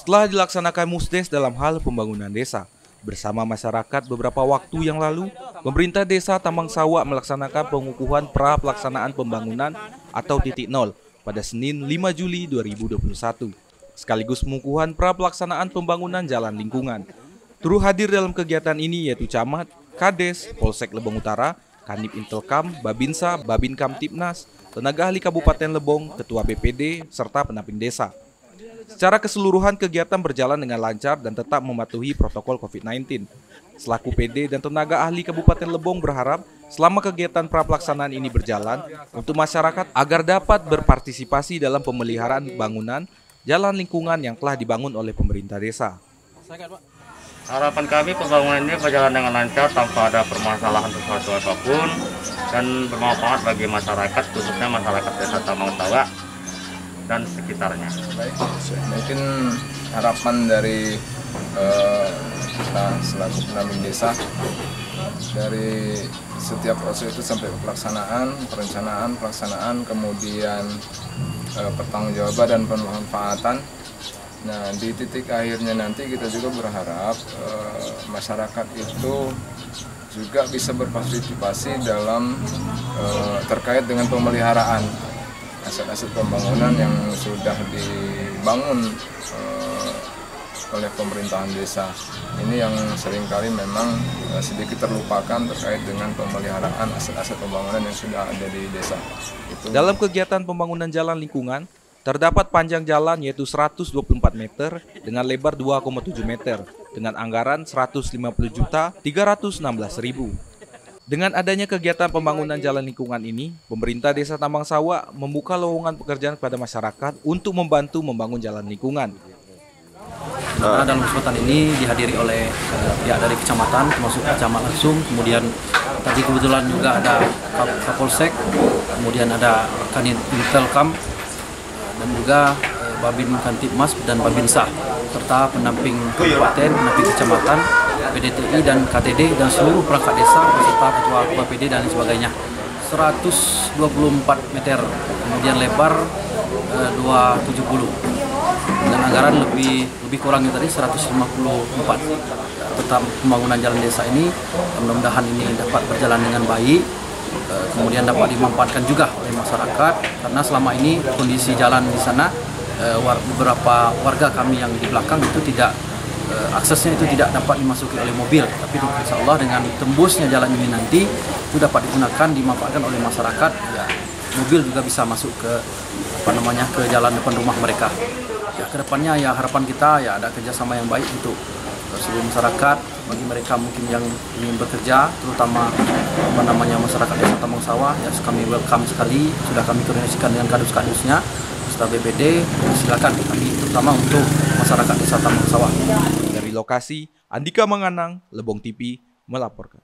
Setelah dilaksanakan musdes dalam hal pembangunan desa, bersama masyarakat beberapa waktu yang lalu, pemerintah desa Tambang Sawa melaksanakan pengukuhan pra pelaksanaan pembangunan atau titik nol pada Senin 5 Juli 2021, sekaligus pengukuhan pra pelaksanaan pembangunan jalan lingkungan. Turut hadir dalam kegiatan ini yaitu Camat, Kades, Polsek Lebong Utara, Kanib Intelkam, Babinsa, Babin Kamtipnas, tenaga ahli Kabupaten Lebong, Ketua BPD, serta pendamping desa. Secara keseluruhan kegiatan berjalan dengan lancar dan tetap mematuhi protokol COVID-19. Selaku PD dan tenaga ahli Kabupaten Lebong berharap selama kegiatan pra-pelaksanaan ini berjalan untuk masyarakat agar dapat berpartisipasi dalam pemeliharaan bangunan jalan lingkungan yang telah dibangun oleh pemerintah desa. Harapan kami pembangunan ini berjalan dengan lancar tanpa ada permasalahan sesuatu apapun dan bermanfaat bagi masyarakat, khususnya masyarakat desa Tambang Sawa dan sekitarnya. Baik, mungkin harapan dari kita selaku pendamping desa dari setiap proses itu sampai pelaksanaan, pelaksanaan, kemudian pertanggungjawaban dan pemanfaatan. Nah, di titik akhirnya nanti kita juga berharap masyarakat itu juga bisa berpartisipasi dalam terkait dengan pemeliharaan aset-aset pembangunan yang sudah dibangun oleh pemerintahan desa. Ini yang seringkali memang sedikit terlupakan terkait dengan pemeliharaan aset-aset pembangunan yang sudah ada di desa. Dalam kegiatan pembangunan jalan lingkungan, terdapat panjang jalan yaitu 124 meter dengan lebar 2,7 meter dengan anggaran 150.316.000. Dengan adanya kegiatan pembangunan jalan lingkungan ini, pemerintah desa Tambang Sawa membuka lowongan pekerjaan kepada masyarakat untuk membantu membangun jalan lingkungan. Nah, dalam kesempatan ini dihadiri oleh pihak dari kecamatan, termasuk camat langsung, kemudian tadi kebetulan juga ada Kapolsek, kemudian ada Kanit Intelkam, dan juga Babin Kamtipmas dan Babinsa, serta pendamping kabupaten, pendamping kecamatan, PDTI dan KTD dan seluruh perangkat desa beserta ketua PD dan lain sebagainya. 124 meter, kemudian lebar 270 dengan anggaran lebih kurangnya tadi 154. Tentang pembangunan jalan desa ini mudah-mudahan ini dapat berjalan dengan baik, kemudian dapat dimanfaatkan juga oleh masyarakat karena selama ini kondisi jalan di sana beberapa warga kami yang di belakang itu tidak aksesnya itu tidak dapat dimasuki oleh mobil, tapi insya Allah dengan tembusnya jalan ini nanti itu dapat digunakan, dimanfaatkan oleh masyarakat, ya mobil juga bisa masuk ke ke jalan depan rumah mereka. Ya kedepannya ya harapan kita ya ada kerjasama yang baik untuk seluruh masyarakat, bagi mereka mungkin yang ingin bekerja, terutama masyarakat desa Tambang Sawa, ya kami welcome sekali, sudah kami koordinasikan dengan kadus-kadusnya, serta BPD, silakan kami terutama untuk masyarakat desa Tambang Sawa. Dari lokasi, Andika Manganang, Lebong TV melaporkan.